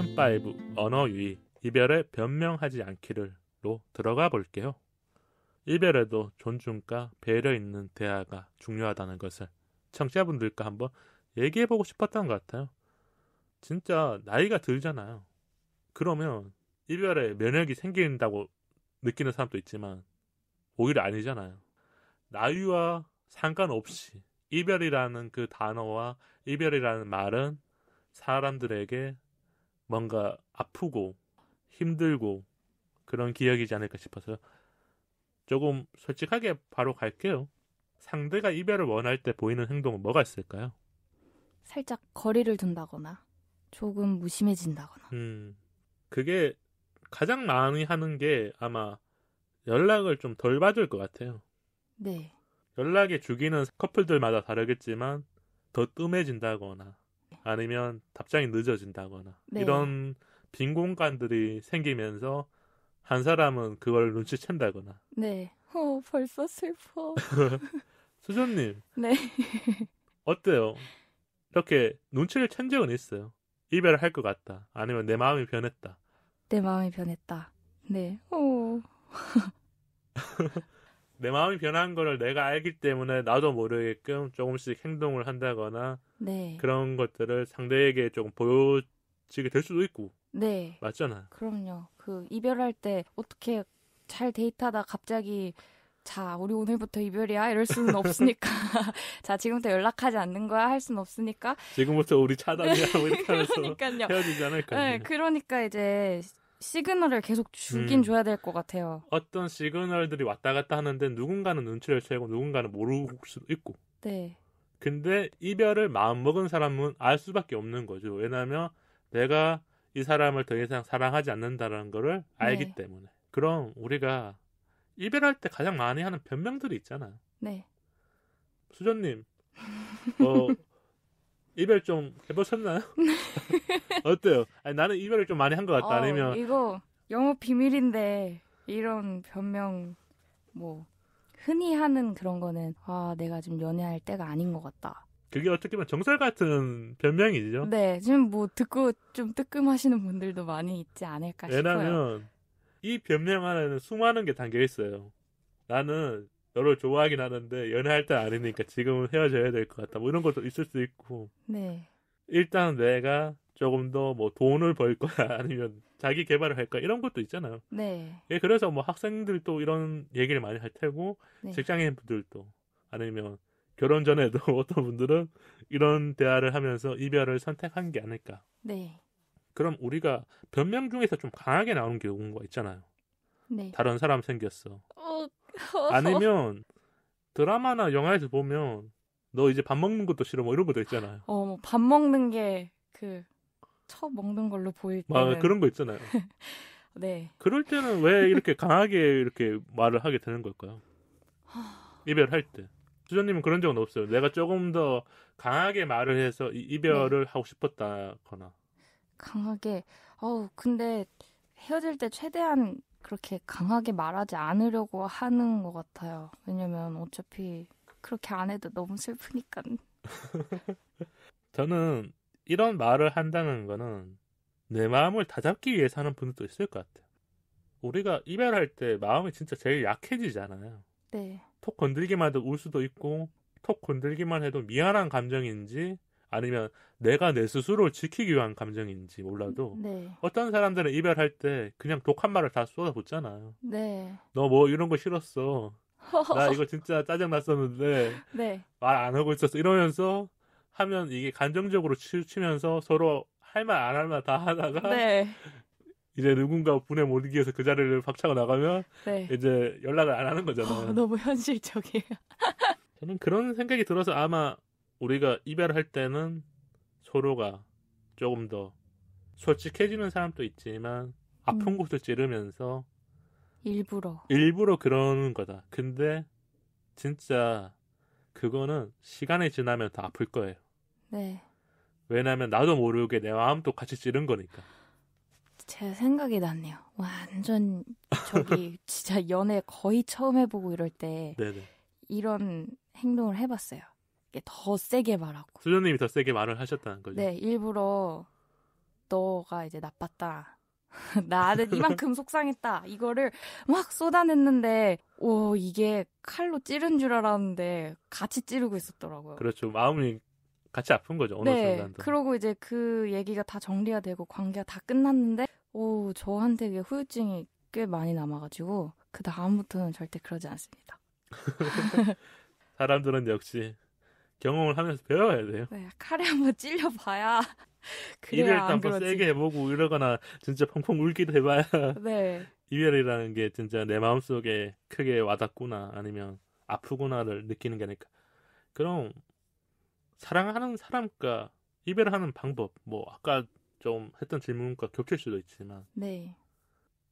시즌5 언어 유희 이별에 변명하지 않기를로 들어가 볼게요. 이별에도 존중과 배려 있는 대화가 중요하다는 것을 청취자분들과 한번 얘기해보고 싶었던 것 같아요. 진짜 나이가 들잖아요. 그러면 이별에 면역이 생긴다고 느끼는 사람도 있지만 오히려 아니잖아요. 나이와 상관없이 이별이라는 그 단어와 이별이라는 말은 사람들에게 뭔가 아프고 힘들고 그런 기억이지 않을까 싶어서요. 조금 솔직하게 바로 갈게요. 상대가 이별을 원할 때 보이는 행동은 뭐가 있을까요? 살짝 거리를 둔다거나 조금 무심해진다거나. 그게 가장 많이 하는 게 아마 연락을 좀 덜 받을 것 같아요. 네. 연락의 주기는 커플들마다 다르겠지만 더 뜸해진다거나 아니면 답장이 늦어진다거나 네. 이런 빈 공간들이 생기면서 한 사람은 그걸 눈치챈다거나. 네. 벌써 슬퍼. 수전님. 네. 어때요? 이렇게 눈치를 챈 적은 있어요. 이별을 할 것 같다. 아니면 내 마음이 변했다. 내 마음이 변했다. 네. 내 마음이 변한 거를 내가 알기 때문에 나도 모르게끔 조금씩 행동을 한다거나 네. 그런 것들을 상대에게 조금 보여지게 될 수도 있고. 네. 맞잖아요. 그럼요. 이별할 때 어떻게 잘 데이트하다 갑자기 자, 우리 오늘부터 이별이야? 이럴 수는 없으니까. 자, 지금부터 연락하지 않는 거야? 할 수는 없으니까. 지금부터 우리 차단이야. 뭐 이렇게 하면서 그러니까요. 헤어지지 않을까요? 네, 그러니까 이제 시그널을 계속 주긴 줘야 될 것 같아요. 어떤 시그널들이 왔다 갔다 하는데 누군가는 눈치를 채고 누군가는 모를 수도 있고. 네. 근데 이별을 마음먹은 사람은 알 수밖에 없는 거죠. 왜냐하면 내가 이 사람을 더 이상 사랑하지 않는다는 거를 알기 때문에. 그럼 우리가 이별할 때 가장 많이 하는 변명들이 있잖아요. 네. 수전님, 이별 좀 해보셨나요? 어때요? 아니, 나는 이별을 좀 많이 한 것 같다. 아니면 이거 영업 비밀인데 이런 변명 흔히 하는 그런 거는 내가 지금 연애할 때가 아닌 것 같다. 그게 어떻게 보면 정설 같은 변명이죠. 네, 지금 듣고 좀 뜨끔하시는 분들도 많이 있지 않을까 싶어요. 왜냐면 이 변명 안에는 수많은 게 담겨 있어요. 나는 너를 좋아하긴 하는데 연애할 때 아니니까 지금은 헤어져야 될 것 같다. 뭐 이런 것도 있을 수 있고. 네. 일단 내가 조금 더 돈을 벌 거야 아니면 자기 개발을 할 거야 이런 것도 있잖아요. 네. 예, 그래서 학생들도 이런 얘기를 많이 할 테고 네. 직장인분들도 아니면 결혼 전에도 어떤 분들은 이런 대화를 하면서 이별을 선택한 게 아닐까. 네. 그럼 우리가 변명 중에서 좀 강하게 나오는 경우가 있잖아요. 네. 다른 사람 생겼어. 아니면 드라마나 영화에서 보면 너 이제 밥 먹는 것도 싫어 뭐 이런 것도 있잖아요. 밥 먹는 게 처 먹는 걸로 보일 때는 그런 거 있잖아요. 네. 그럴 때는 왜 이렇게 강하게 이렇게 말을 하게 되는 걸까요? 이별할 때. 수전님은 그런 적은 없어요. 내가 조금 더 강하게 말을 해서 이별을 하고 싶었다거나. 강하게. 근데 헤어질 때 최대한 그렇게 강하게 말하지 않으려고 하는 것 같아요. 왜냐면 어차피 그렇게 안 해도 너무 슬프니까. 저는 이런 말을 한다는 거는 내 마음을 다잡기 위해서 하는 분들도 있을 것 같아요. 우리가 이별할 때 마음이 진짜 제일 약해지잖아요. 네. 톡 건들기만 해도 울 수도 있고 톡 건들기만 해도 미안한 감정인지 아니면 내가 내 스스로를 지키기 위한 감정인지 몰라도 어떤 사람들은 이별할 때 그냥 독한 말을 다 쏟아붓잖아요. 네. 너 뭐 이런 거 싫었어. 나 이거 진짜 짜증났었는데 말 안 하고 있었어. 이러면서 하면 이게 감정적으로 치우치면서 서로 할 말 안 할 말 다 하다가 이제 누군가 분에 못 이겨서 그 자리를 박차고 나가면 이제 연락을 안 하는 거잖아요. 너무 현실적이에요. 저는 그런 생각이 들어서 아마 우리가 이별할 때는 서로가 조금 더 솔직해지는 사람도 있지만 아픈 곳을 찌르면서 일부러 그러는 거다. 근데 진짜 그거는 시간이 지나면 더 아플 거예요. 네. 왜냐면 나도 모르게 내 마음도 같이 찌른 거니까. 제 생각이 났네요. 완전 진짜 연애 거의 처음 해보고 이럴 때 이런 행동을 해봤어요. 더 세게 말하고. 수조님이 더 세게 말을 하셨다는 거죠? 네, 일부러 너가 이제 나빴다. 나는 이만큼 속상했다. 이거를 막 쏟아냈는데, 이게 칼로 찌른 줄 알았는데 같이 찌르고 있었더라고요. 그렇죠. 마음이 같이 아픈 거죠. 어느 네. 순간도. 그러고 이제 그 얘기가 다 정리가 되고 관계가 다 끝났는데, 저한테 그게 후유증이 꽤 많이 남아가지고 그 다음부터는 절대 그러지 않습니다. 사람들은 역시 경험을 하면서 배워야 돼요. 네, 칼에 한번 찔려봐야 이별 그래야 일단 안 한번 그러지. 세게 해보고 이러거나 진짜 펑펑 울기도 해봐야 네, 이별이라는 게 진짜 내 마음속에 크게 와닿구나 아니면 아프구나를 느끼는 게 아닐까. 그럼 사랑하는 사람과 이별하는 방법 뭐 아까 좀 했던 질문과 겹칠 수도 있지만 네.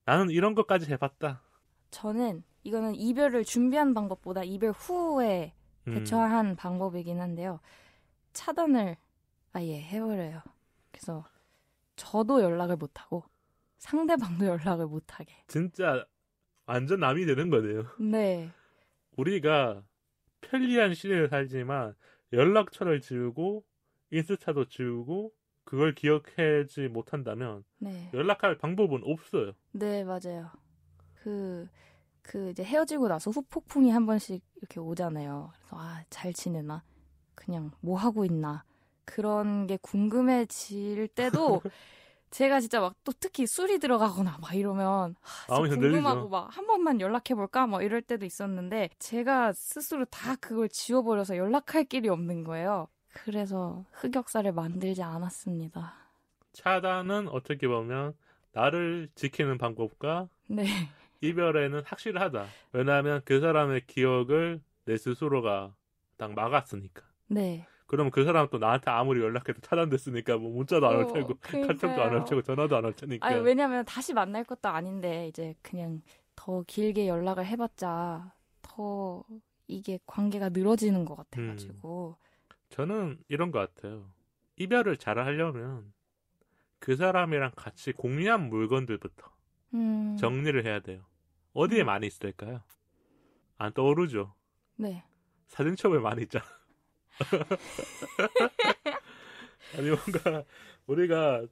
나는 이런 것까지 해봤다. 저는 이거는 이별을 준비한 방법보다 이별 후에 대처한 방법이긴 한데요. 차단을 아예 해버려요. 그래서 저도 연락을 못하고 상대방도 연락을 못하게. 진짜 완전 남이 되는 거네요. 네, 우리가 편리한 시대를 살지만 연락처를 지우고 인스타도 지우고 그걸 기억하지 못한다면 네, 연락할 방법은 없어요. 네, 맞아요. 이제 헤어지고 나서 후폭풍이 한 번씩 이렇게 오잖아요. 그래서 잘 지내나? 그냥 뭐 하고 있나? 그런 게 궁금해질 때도 제가 진짜 막 또 특히 술이 들어가거나 막 이러면 마음이 진짜 흔들리죠. 궁금하고 막 한 번만 연락해볼까? 막 이럴 때도 있었는데 제가 스스로 다 그걸 지워버려서 연락할 길이 없는 거예요. 그래서 흑역사를 만들지 않았습니다. 차단은 어떻게 보면 나를 지키는 방법과 네, 이별에는 확실하다. 왜냐하면 그 사람의 기억을 내 스스로가 딱 막았으니까. 네. 그러면 그 사람 또 나한테 아무리 연락해도 차단됐으니까 뭐 문자도 안 올 테고 카톡도 안 올 그러니까요. 테고 전화도 안 올 테니까. 아니, 왜냐면 다시 만날 것도 아닌데 이제 그냥 더 길게 연락을 해봤자 더 이게 관계가 늘어지는 것 같아가지고. 저는 이런 것 같아요. 이별을 잘 하려면 그 사람이랑 같이 공유한 물건들부터 정리를 해야 돼요. 어디에 많이 있을까요? 안 떠오르죠? 네. 사진첩에 많이 있잖아. 아니 뭔가 우리가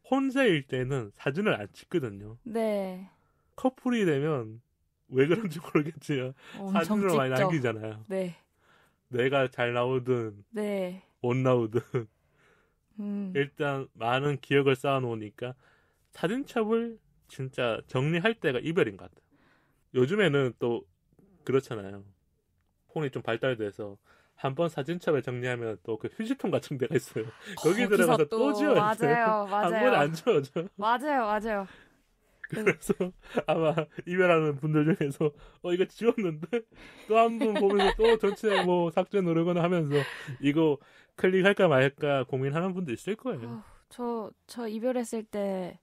혼자일 때는 사진을 안 찍거든요. 네. 커플이 되면 왜 그런지 모르겠지만 엄청 사진을 많이 찍죠. 남기잖아요. 네. 내가 잘 나오든 네. 못 나오든 일단 많은 기억을 쌓아놓으니까 사진첩을 진짜 정리할 때가 이별인 것 같아요. 요즘에는 또 그렇잖아요. 폰이 좀 발달돼서 한번 사진첩에 정리하면 또 그 휴지통 같은 데가 있어요. 거기 들어가서 또 지워야 돼요. 맞아요. 한 번에 안 지워져. 맞아요. 그래서 아마 이별하는 분들 중에서 이거 지웠는데 또 한 번 보면서 또 전체 뭐 삭제 누르거나 하면서 이거 클릭할까 말까 고민하는 분도 있을 거예요. 저 이별했을 때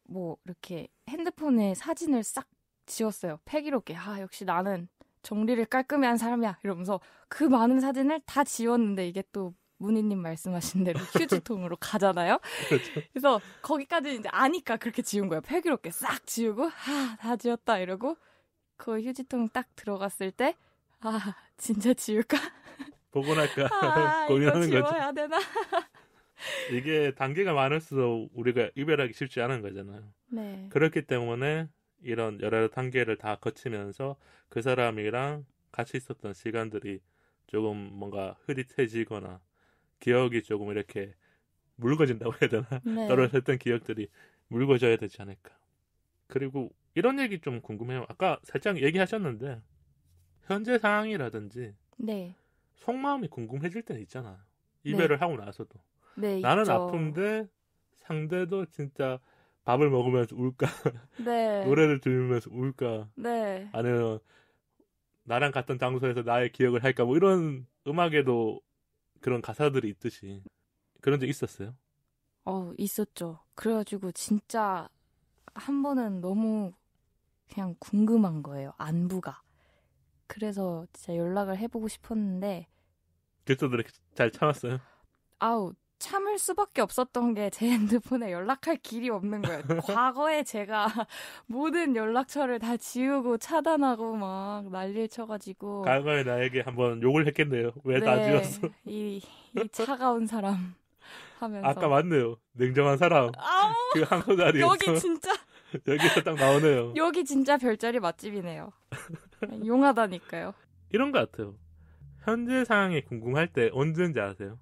뭐 이렇게 핸드폰에 사진을 싹 지웠어요. 패기롭게. 역시 나는 정리를 깔끔히 한 사람이야. 이러면서 그 많은 사진을 다 지웠는데 이게 또 문희님 말씀하신 대로 휴지통으로 가잖아요. 그렇죠. 그래서 거기까지 이제 아니까 그렇게 지운 거예요. 패기롭게 싹 지우고 다 지웠다 이러고 그 휴지통 딱 들어갔을 때 진짜 지울까? 보고 날까 이거 고민하는 거죠. 지워야 되나? 이게 단계가 많을수록 우리가 이별하기 쉽지 않은 거잖아요. 네. 그렇기 때문에 이런 여러 단계를 다 거치면서 그 사람이랑 같이 있었던 시간들이 조금 뭔가 흐릿해지거나 기억이 조금 이렇게 묽어진다고 해야 되나? 네. 떨어졌던 기억들이 묽어져야 되지 않을까. 그리고 이런 얘기 좀 궁금해요. 아까 살짝 얘기하셨는데 현재 상황이라든지 네. 속마음이 궁금해질 때는 있잖아요. 이별을 하고 나서도. 네, 나는 있죠. 아픈데 상대도 진짜 밥을 먹으면서 울까? 네. 노래를 들으면서 울까? 네. 아니면 나랑 같은 장소에서 나의 기억을 할까? 뭐 이런 음악에도 그런 가사들이 있듯이 그런 적 있었어요? 있었죠. 그래가지고 진짜 한 번은 너무 그냥 궁금한 거예요. 안부가. 그래서 진짜 연락을 해보고 싶었는데 그래서 이렇게 잘 참았어요? 참을 수밖에 없었던 게 제 핸드폰에 연락할 길이 없는 거예요. 과거에 제가 모든 연락처를 다 지우고 차단하고 막 난리를 쳐가지고 과거에 나에게 한번 욕을 했겠네요. 왜 다 지웠어? 이 차가운 사람. 하면서. 아까 맞네요. 냉정한 사람. 아우, 그 한국 자리에서. 여기 진짜. 여기서 딱 나오네요. 여기 진짜 별자리 맛집이네요. 용하다니까요. 이런 것 같아요. 현재 상황이 궁금할 때 언제인지 아세요?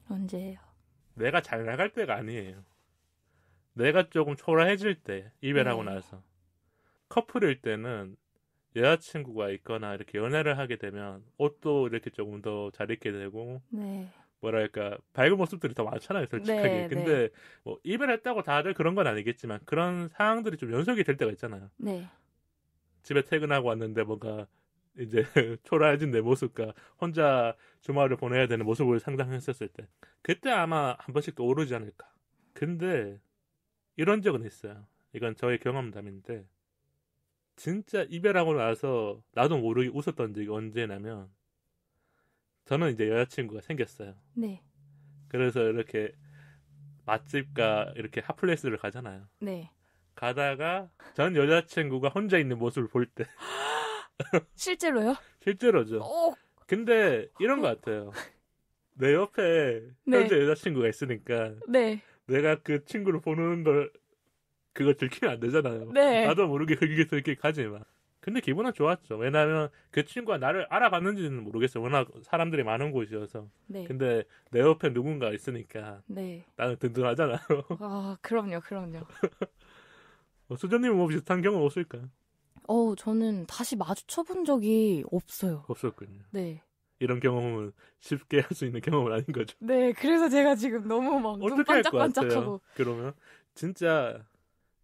언제예요? 내가 잘 나갈 때가 아니에요. 내가 조금 초라해질 때, 이별하고 네. 나서. 커플일 때는 여자친구가 있거나 이렇게 연애를 하게 되면 옷도 이렇게 조금 더 잘 입게 되고, 네. 뭐랄까, 밝은 모습들이 더 많잖아요, 솔직하게. 네, 근데 뭐 이별했다고 다들 그런 건 아니겠지만 그런 상황들이 좀 연속이 될 때가 있잖아요. 네. 집에 퇴근하고 왔는데 뭔가 이제 초라해진 내 모습과 혼자 주말을 보내야 되는 모습을 상상했었을 때 그때 아마 한 번씩 또 오르지 않을까. 근데 이런 적은 있어요. 이건 저의 경험담인데 진짜 이별하고 나서 나도 모르게 웃었던 적이 언제냐면 저는 이제 여자친구가 생겼어요. 네. 그래서 이렇게 맛집과 이렇게 핫플레이스를 가잖아요. 네. 가다가 전 여자친구가 혼자 있는 모습을 볼 때 실제로요? 실제로죠. 오! 근데 이런 것 같아요. 내 옆에 네. 현재 여자친구가 있으니까 네. 내가 그 친구를 보는 걸 그거 들키면 안 되잖아요. 네. 나도 모르게 그게 들키가지만. 근데 기분은 좋았죠. 왜냐하면 그 친구가 나를 알아봤는지는 모르겠어요. 워낙 사람들이 많은 곳이어서. 네. 근데 내 옆에 누군가 있으니까 네. 나는 든든하잖아요. 아, 그럼요. 그럼요. 수전님은 뭐 비슷한 경험 없을까요? 저는 다시 마주쳐 본 적이 없어요. 없었군요. 네. 이런 경험은 쉽게 할 수 있는 경험은 아닌 거죠. 네, 그래서 제가 지금 너무 막 눈 어떻게 할 것 같아요? 반짝반짝하고. 그러면 진짜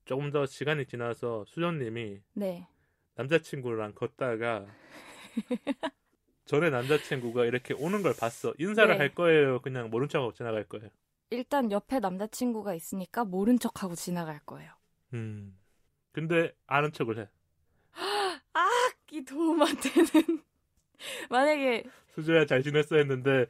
조금 더 시간이 지나서 수전님이 네. 남자친구랑 걷다가 전에 남자친구가 이렇게 오는 걸 봤어. 인사를 네. 할 거예요? 그냥 모른 척하고 지나갈 거예요? 일단 옆에 남자친구가 있으니까 모른 척하고 지나갈 거예요. 근데 아는 척을 해. 이 도움한테는 만약에 수저야 잘 지냈어 했는데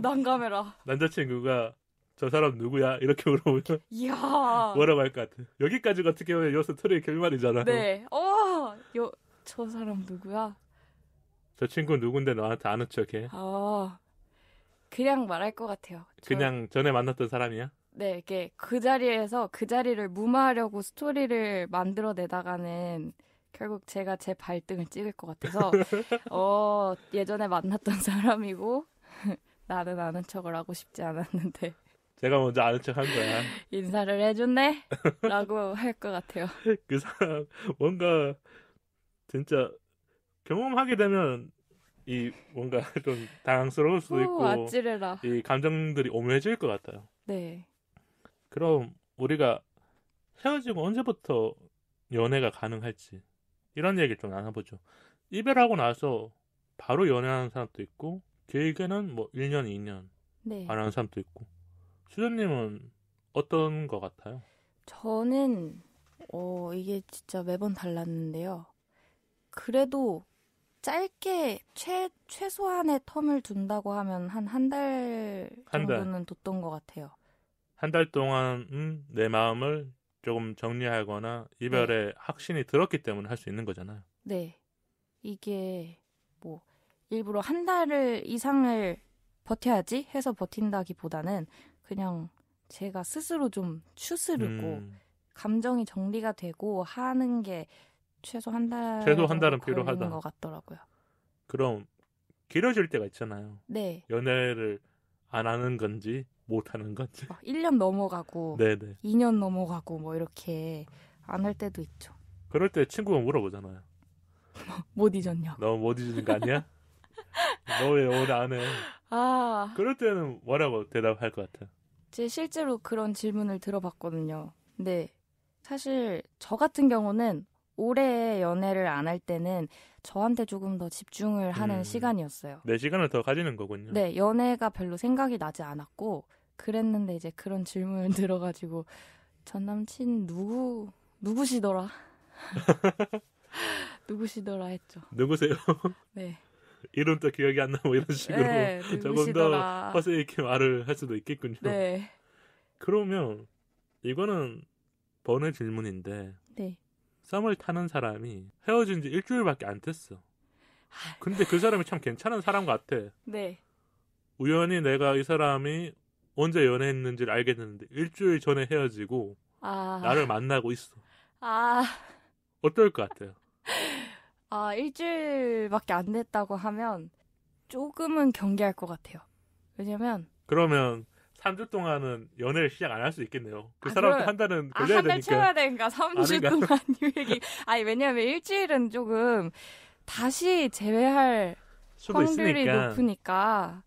난감해라. 남자친구가 저 사람 누구야? 이렇게 물어보면 이야. 뭐라고 할 것 같아? 여기까지가 어떻게 보면 요 스토리의 결말이잖아. 네. 저 사람 누구야? 저 친구 누군데 너한테 아는 척해? 그냥 말할 것 같아요. 그냥 전에 만났던 사람이야? 네, 이게 그 자리에서 그 자리를 무마하려고 스토리를 만들어내다가는 결국 제가 제 발등을 찍을 것 같아서 예전에 만났던 사람이고 나는 아는 척을 하고 싶지 않았는데 제가 먼저 아는 척 한 거야. 인사를 해줬네? 라고 할 것 같아요. 그 사람 뭔가 진짜 경험하게 되면 이 뭔가 좀 당황스러울 수도 있고 아찔해라. 이 감정들이 오묘해질 것 같아요. 네. 그럼 우리가 헤어지고 언제부터 연애가 가능할지 이런 얘기를 좀 나눠보죠. 이별하고 나서 바로 연애하는 사람도 있고 길게는 뭐 1년, 2년 네. 안 하는 사람도 있고 수전님은 어떤 것 같아요? 저는 이게 진짜 매번 달랐는데요. 그래도 짧게 최소한의 텀을 둔다고 하면 한 달 정도는 뒀던 것 같아요. 한 달 동안 내 마음을 조금 정리하거나 이별에 확신이 들었기 때문에 할 수 있는 거잖아요. 네. 이게 뭐 일부러 한 달 이상을 버텨야지 해서 버틴다기보다는 그냥 제가 스스로 좀 추스르고 감정이 정리가 되고 하는 게 최소 한 달은 필요하다. 것 같더라고요. 그럼 길어질 때가 있잖아요. 네. 연애를 안 하는 건지 못 하는 건지. 1년 넘어가고 네네. 2년 넘어가고 뭐 이렇게 안 할 때도 있죠. 그럴 때 친구가 물어보잖아요. 못 잊었냐? 너 못 잊는 거 아니야? 너 왜 오늘 안 해? 그럴 때는 뭐라고 대답할 것 같아요? 제 실제로 그런 질문을 들어봤거든요. 근데 사실 저 같은 경우는 오래 연애를 안 할 때는 저한테 조금 더 집중을 하는 시간이었어요. 내 시간을 더 가지는 거군요. 네, 연애가 별로 생각이 나지 않았고 그랬는데 이제 그런 질문을 들어가지고 전 남친 누구시더라? 누구시더라 했죠. 누구세요? 네. 이름도 기억이 안 나고 이런 식으로 네, 조금 더 허세 있게 말을 할 수도 있겠군요. 네. 그러면 이거는 번외 질문인데 네. 썸을 타는 사람이 헤어진 지 일주일밖에 안 됐어. 근데 그 사람이 참 괜찮은 사람 같아. 네. 우연히 내가 이 사람이 언제 연애했는지를 알겠는데 일주일 전에 헤어지고 아, 나를 만나고 있어. 아, 어떨 것 같아요? 일주일밖에 안 됐다고 하면 조금은 경계할 것 같아요. 왜냐면, 그러면 3주 동안은 연애를 시작 안 할 수 있겠네요. 그 아, 사람도 그럼- 한 달은 한 걸려야 달 되니까. 채워야 되니까 3주 아닌가? 동안 유예기. 아니, 왜냐면 일주일은 조금 다시 재회할 수도 확률이 있으니까. 높으니까.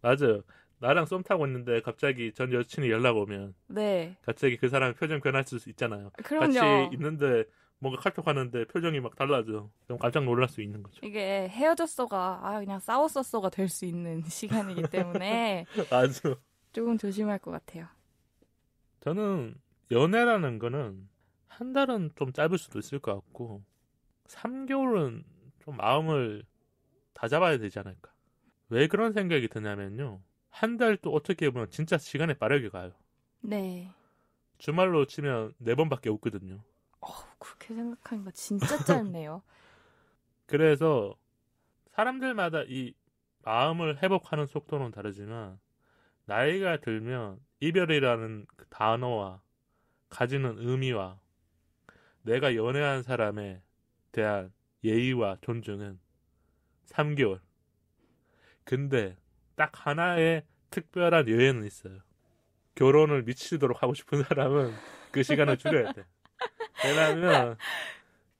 맞아요. 나랑 썸 타고 있는데 갑자기 전 여친이 연락 오면 네. 갑자기 그 사람 표정 변할 수 있잖아요. 그럼요. 같이 있는데 뭔가 카톡 하는데 표정이 막 달라져. 좀 깜짝 놀랄 수 있는 거죠. 이게 헤어졌어가 그냥 싸웠었어가 될 수 있는 시간이기 때문에 맞아. 조금 조심할 것 같아요. 저는 연애라는 거는 한 달은 좀 짧을 수도 있을 것 같고 3개월은 좀 마음을 다 잡아야 되지 않을까. 왜 그런 생각이 드냐면요. 한 달 또 어떻게 보면 진짜 시간이 빠르게 가요. 네. 주말로 치면 4번밖에 없거든요. 그렇게 생각하니까 진짜 짧네요. 그래서 사람들마다 이 마음을 회복하는 속도는 다르지만 나이가 들면 이별이라는 그 단어와 가지는 의미와 내가 연애한 사람에 대한 예의와 존중은 3개월. 근데 딱 하나의 특별한 예외는 있어요. 결혼을 미치도록 하고 싶은 사람은 그 시간을 줄여야 돼. 왜냐하면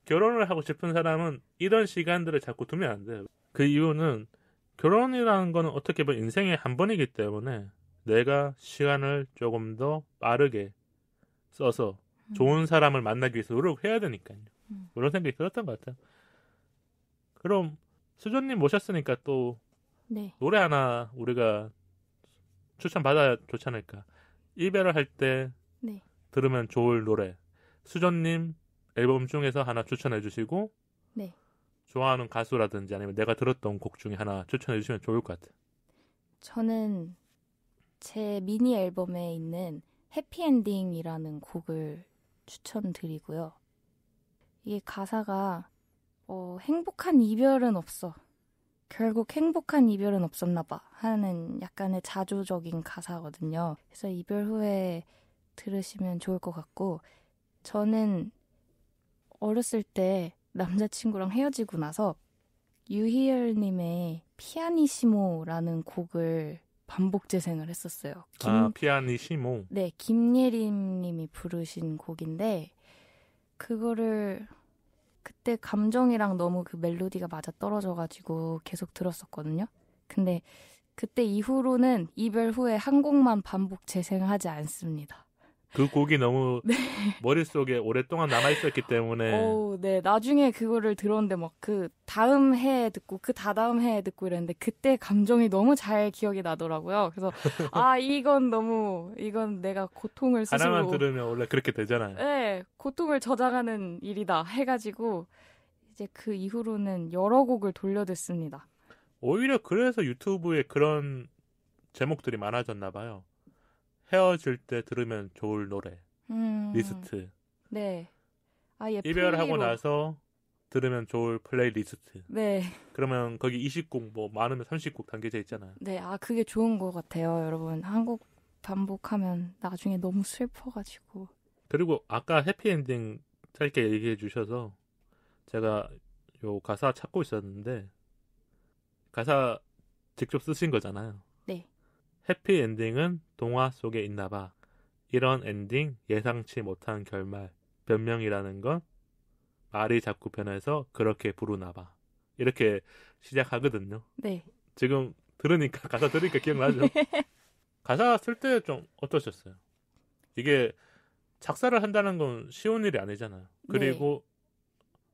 결혼을 하고 싶은 사람은 이런 시간들을 자꾸 두면 안 돼요. 그 이유는 결혼이라는 거는 어떻게 보면 인생의 한 번이기 때문에 내가 시간을 조금 더 빠르게 써서 좋은 사람을 만나기 위해서 노력해야 되니까요. 그런 생각이 들었던 것 같아요. 그럼 수전님 모셨으니까 또 네. 노래 하나 우리가 추천받아야 좋지 않을까. 이별을 할 때 네. 들으면 좋을 노래. 수전님 앨범 중에서 하나 추천해 주시고 네. 좋아하는 가수라든지 아니면 내가 들었던 곡 중에 하나 추천해 주시면 좋을 것 같아요. 저는 제 미니 앨범에 있는 해피엔딩이라는 곡을 추천드리고요. 이게 가사가 행복한 이별은 없어. 결국 행복한 이별은 없었나 봐 하는 약간의 자조적인 가사거든요. 그래서 이별 후에 들으시면 좋을 것 같고 저는 어렸을 때 남자친구랑 헤어지고 나서 유희열님의 피아니시모라는 곡을 반복 재생을 했었어요. 피아니시모. 네, 김예림님이 부르신 곡인데 그거를 그때 감정이랑 너무 그 멜로디가 맞아 떨어져가지고 계속 들었었거든요. 근데 그때 이후로는 이별 후에 한 곡만 반복 재생하지 않습니다. 그 곡이 너무 머릿속에 오랫동안 남아있었기 때문에 네. 나중에 그거를 들었는데 막 그 다음 해에 듣고 그 다다음 해에 듣고 이랬는데 그때 감정이 너무 잘 기억이 나더라고요. 그래서 이건 내가 고통을 스스로 하나만 들으면 원래 그렇게 되잖아요. 네, 고통을 저장하는 일이다 해가지고 이제 그 이후로는 여러 곡을 돌려 듣습니다. 오히려 그래서 유튜브에 그런 제목들이 많아졌나 봐요. 헤어질 때 들으면 좋을 노래 리스트. 네. 이별하고 나서 들으면 좋을 플레이리스트. 네. 그러면 거기 20곡 뭐 많으면 30곡 담겨져 있잖아요. 네, 그게 좋은 것 같아요, 여러분. 한 곡 반복하면 나중에 너무 슬퍼가지고. 그리고 아까 해피엔딩 짧게 얘기해 주셔서 제가 요 가사 찾고 있었는데 가사 직접 쓰신 거잖아요. 네. 해피엔딩은 동화 속에 있나 봐. 이런 엔딩 예상치 못한 결말. 변명이라는 건 말이 자꾸 변해서 그렇게 부르나 봐. 이렇게 시작하거든요. 네. 지금 가사 들으니까 기억나죠? 가사 쓸 때 좀 어떠셨어요? 이게 작사를 한다는 건 쉬운 일이 아니잖아요. 그리고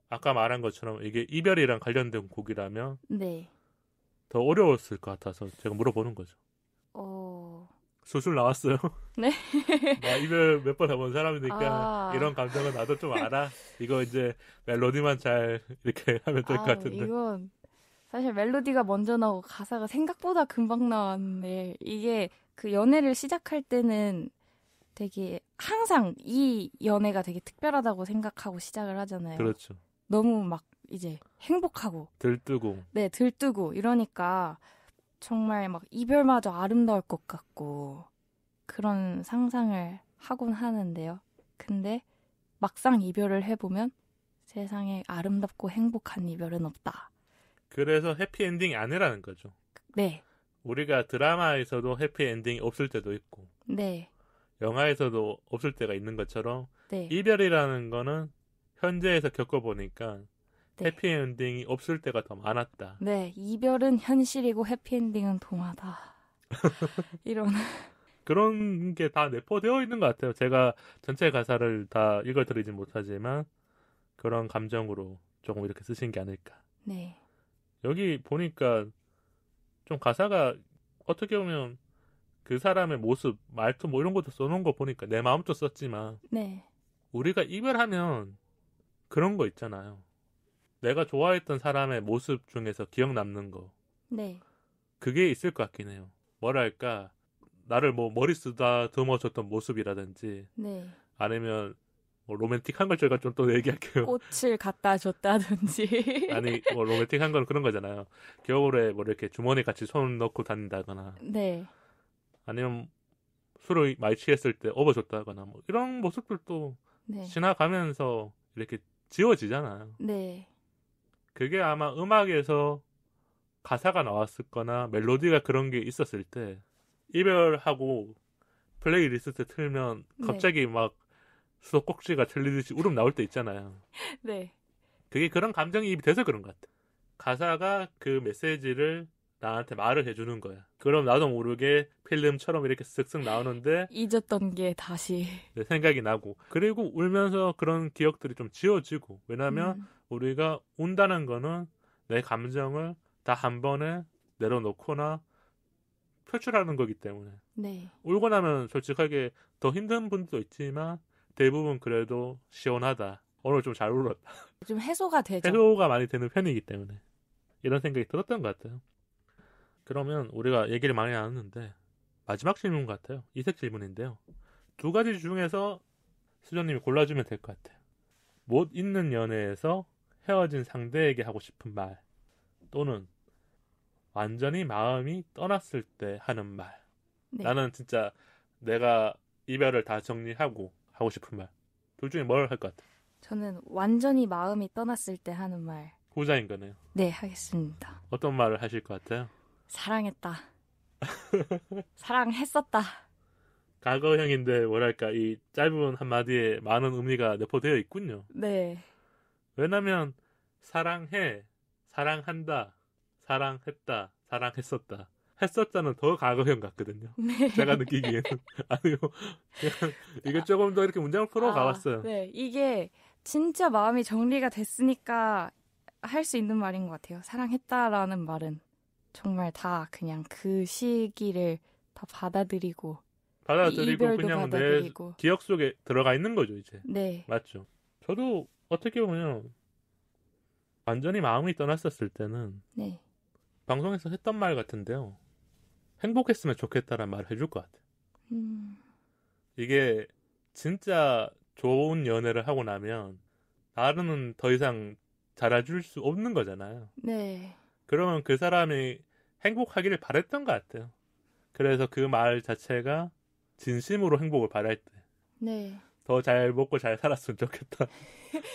아까 말한 것처럼 이게 이별이랑 관련된 곡이라면 네. 더 어려웠을 것 같아서 제가 물어보는 거죠. 술술 나왔어요. 네. 나 이별 몇 번 해본 사람이니까 이런 감정은 나도 좀 알아. 이거 이제 멜로디만 잘 이렇게 하면 될 것 같은데. 이건 사실 멜로디가 먼저 나오고 가사가 생각보다 금방 나왔는데 이게 그 연애를 시작할 때는 되게 항상 이 연애가 되게 특별하다고 생각하고 시작을 하잖아요. 그렇죠. 너무 막 이제 행복하고 들뜨고. 네, 들뜨고 이러니까 정말 막 이별마저 아름다울 것 같고 그런 상상을 하곤 하는데요. 근데 막상 이별을 해보면 세상에 아름답고 행복한 이별은 없다. 그래서 해피엔딩이 아니라는 거죠. 네, 우리가 드라마에서도 해피엔딩이 없을 때도 있고 네, 영화에서도 없을 때가 있는 것처럼 네, 이별이라는 거는 현재에서 겪어보니까 네. 해피엔딩이 없을 때가 더 많았다. 네, 이별은 현실이고 해피엔딩은 동화다. 이런. 그런 게 다 내포되어 있는 것 같아요. 제가 전체 가사를 다 읽어드리진 못하지만 그런 감정으로 조금 이렇게 쓰신 게 아닐까. 네, 여기 보니까 좀 가사가 어떻게 보면 그 사람의 모습, 말투 뭐 이런 것도 써놓은 거 보니까 내 마음도 썼지만 네, 우리가 이별하면 그런 거 있잖아요. 내가 좋아했던 사람의 모습 중에서 기억 남는 거. 네, 그게 있을 것 같긴 해요. 뭐랄까 나를 뭐 머리 쓰다듬어줬던 모습이라든지 네. 아니면 뭐 로맨틱한 걸 제가 좀 또 얘기할게요. 꽃을 갖다 줬다든지. 아니 뭐 로맨틱한 건 그런 거잖아요. 겨울에 뭐 이렇게 주머니 같이 손 넣고 다닌다거나 네, 아니면 술을 많이 취했을 때 업어줬다거나 뭐 이런 모습들도 네, 지나가면서 이렇게 지워지잖아요. 네, 그게 아마 음악에서 가사가 나왔을 거나 멜로디가 그런 게 있었을 때 이별하고 플레이리스트 틀면 갑자기 막 수도꼭지가 틀리듯이 울음 나올 때 있잖아요. 네, 그게 그런 감정이입이 돼서 그런 것 같아. 가사가 그 메시지를 나한테 말을 해주는 거야. 그럼 나도 모르게 필름처럼 이렇게 쓱쓱 나오는데 잊었던 게 다시. 내 생각이 나고 그리고 울면서 그런 기억들이 좀 지워지고 왜냐면 우리가 운다는 거는 내 감정을 다 한 번에 내려놓거나 표출하는 거기 때문에 네, 울고 나면 솔직하게 더 힘든 분도 있지만 대부분 그래도 시원하다. 오늘 좀 잘 울었다. 좀 해소가 되죠. 해소가 많이 되는 편이기 때문에 이런 생각이 들었던 것 같아요. 그러면 우리가 얘기를 많이 나눴는데 마지막 질문 같아요. 이색 질문인데요. 두 가지 중에서 수정님이 골라주면 될 것 같아요. 못 잊는 연애에서 헤어진 상대에게 하고 싶은 말 또는 완전히 마음이 떠났을 때 하는 말. 네. 나는 진짜 내가 이별을 다 정리하고 하고 싶은 말. 둘 중에 뭘 할 것 같아? 저는 완전히 마음이 떠났을 때 하는 말. 후자인 거네요. 네, 하겠습니다. 어떤 말을 하실 것 같아요? 사랑했다. 사랑했었다. 과거형인데 뭐랄까 이 짧은 한마디에 많은 의미가 내포되어 있군요. 네, 왜냐면 사랑해, 사랑한다, 사랑했다, 사랑했었다. 했었다는 더 과거형 같거든요. 네. 제가 느끼기에는. 아니요. 그냥 이게 조금 더 이렇게 문장을 풀어 가봤어요. 네, 이게 진짜 마음이 정리가 됐으니까 할 수 있는 말인 것 같아요. 사랑했다라는 말은 정말 다 그냥 그 시기를 다 받아들이고 받아들이고 그냥 받아들이고. 내 기억 속에 들어가 있는 거죠 이제. 네, 맞죠. 저도 어떻게 보면 완전히 마음이 떠났었을 때는 네, 방송에서 했던 말 같은데요. 행복했으면 좋겠다라는 말을 해줄 것 같아요. 이게 진짜 좋은 연애를 하고 나면 나는 더 이상 잘해줄 수 없는 거잖아요. 네, 그러면 그 사람이 행복하기를 바랬던 것 같아요. 그래서 그 말 자체가 진심으로 행복을 바랄 때 네. 더 잘 먹고 잘 살았으면 좋겠다.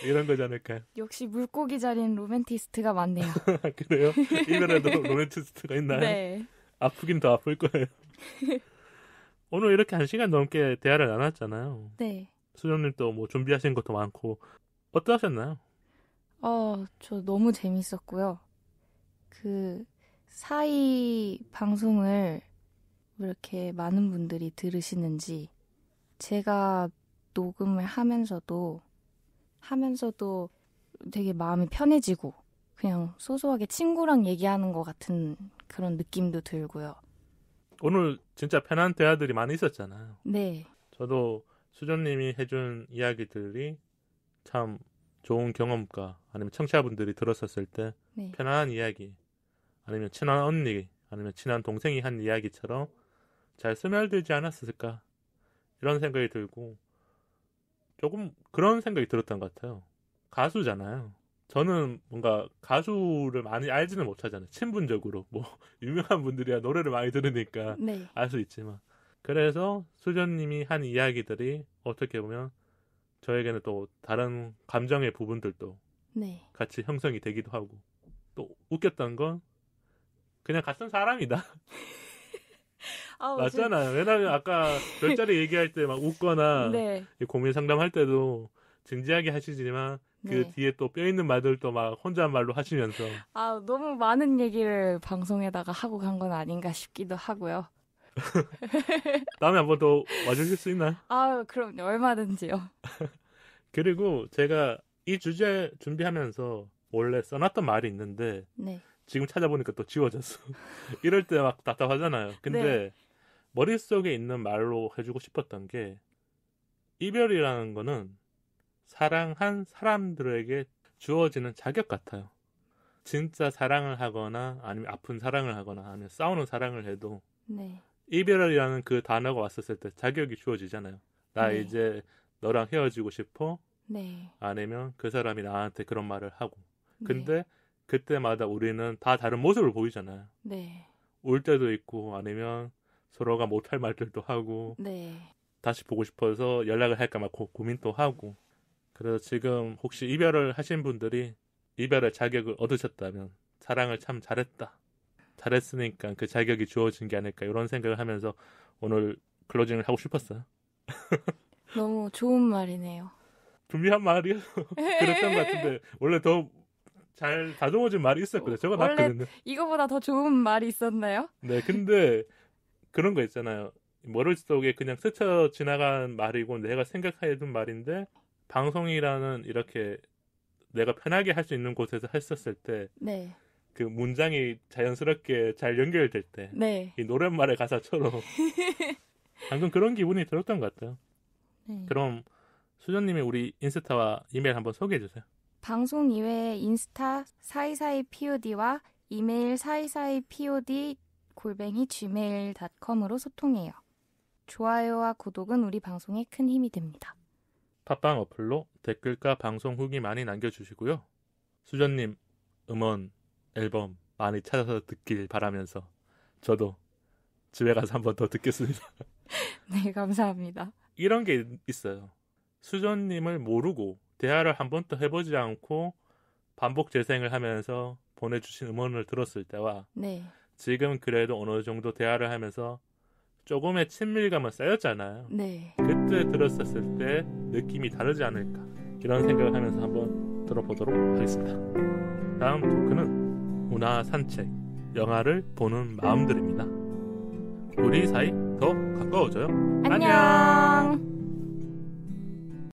이런 거지 않을까요? 역시 물고기 자리는 로맨티스트가 많네요. 그래요? 이별에도 로맨티스트가 있나요? 네, 아프긴 더 아플 거예요. 오늘 이렇게 1시간 넘게 대화를 나눴잖아요. 네. 수정님도 뭐 준비하신 것도 많고 어떠셨나요? 저 너무 재밌었고요. 그 사이 방송을 왜 이렇게 많은 분들이 들으시는지 제가 녹음을 하면서도 되게 마음이 편해지고 그냥 소소하게 친구랑 얘기하는 것 같은 그런 느낌도 들고요. 오늘 진짜 편한 대화들이 많이 있었잖아요. 네, 저도 수정님이 해준 이야기들이 참 좋은 경험과 아니면 청취자분들이 들었었을 때 네, 편안한 이야기 아니면 친한 언니 아니면 친한 동생이 한 이야기처럼 잘 스며들지 않았을까 이런 생각이 들고 조금 그런 생각이 들었던 것 같아요. 가수잖아요. 저는 뭔가 가수를 많이 알지는 못하잖아요. 친분적으로 뭐 유명한 분들이야 노래를 많이 들으니까 네. 알 수 있지만 그래서 수전님이 한 이야기들이 어떻게 보면 저에게는 또 다른 감정의 부분들도 네. 같이 형성이 되기도 하고 또 웃겼던 건 그냥 같은 사람이다. 맞잖아요. 왜냐면 아까 별자리 얘기할 때 막 웃거나 네. 고민 상담할 때도 진지하게 하시지만 그 네. 뒤에 또 뼈 있는 말들도 막 혼잣말로 하시면서 너무 많은 얘기를 방송에다가 하고 간 건 아닌가 싶기도 하고요. 다음에 한번 더 와주실 수 있나요? 그럼요. 얼마든지요. 그리고 제가 이 주제 준비하면서 원래 써놨던 말이 있는데 네. 지금 찾아보니까 또 지워졌어. 이럴 때 막 답답하잖아요. 근데 네. 머릿속에 있는 말로 해주고 싶었던 게 이별이라는 거는 사랑한 사람들에게 주어지는 자격 같아요. 진짜 사랑을 하거나 아니면 아픈 사랑을 하거나 아니면 싸우는 사랑을 해도 네. 이별이라는 그 단어가 왔었을 때 자격이 주어지잖아요. 나 네. 이제 너랑 헤어지고 싶어? 네. 아니면 그 사람이 나한테 그런 말을 하고. 네. 근데 그때마다 우리는 다 다른 모습을 보이잖아요. 네. 울 때도 있고 아니면 서로가 못할 말들도 하고 네. 다시 보고 싶어서 연락을 할까 막 고민도 하고. 그래서 지금 혹시 이별을 하신 분들이 이별의 자격을 얻으셨다면 사랑을 참 잘했다. 잘했으니까 그 자격이 주어진 게 아닐까 이런 생각을 하면서 오늘 클로징을 하고 싶었어요. 너무 좋은 말이네요. 준비한 말이어서 그랬던 것 같은데 원래 더 잘 다듬어진 말이 있었거든요. 적어놨거든요. 이거보다 더 좋은 말이 있었나요? 네, 근데 그런 거 있잖아요. 머릿속에 그냥 스쳐 지나간 말이고 내가 생각해둔 말인데 방송이라는 이렇게 내가 편하게 할 수 있는 곳에서 했었을 때 네. 그 문장이 자연스럽게 잘 연결될 때 네. 이 노랫말의 가사처럼 방금 그런 기분이 들었던 것 같아요. 네. 그럼 수전님이 우리 인스타와 이메일 한번 소개해 주세요. 방송 이외에 인스타 사이사이POD와 이메일 사이사이POD@gmail.com으로 소통해요. 좋아요와 구독은 우리 방송에 큰 힘이 됩니다. 팟빵 어플로 댓글과 방송 후기 많이 남겨주시고요. 수전님 음원, 앨범 많이 찾아서 듣길 바라면서 저도 집에 가서 한번 더 듣겠습니다. 네, 감사합니다. 이런 게 있어요. 수전님을 모르고 대화를 한 번도 해보지 않고 반복 재생을 하면서 보내주신 음원을 들었을 때와 네. 지금 그래도 어느 정도 대화를 하면서 조금의 친밀감은 쌓였잖아요. 네. 그때 들었었을 때 느낌이 다르지 않을까 이런 생각을 하면서 한번 들어보도록 하겠습니다. 다음 토크는 문화 산책, 영화를 보는 마음들입니다. 우리 사이 더 가까워져요. 안녕.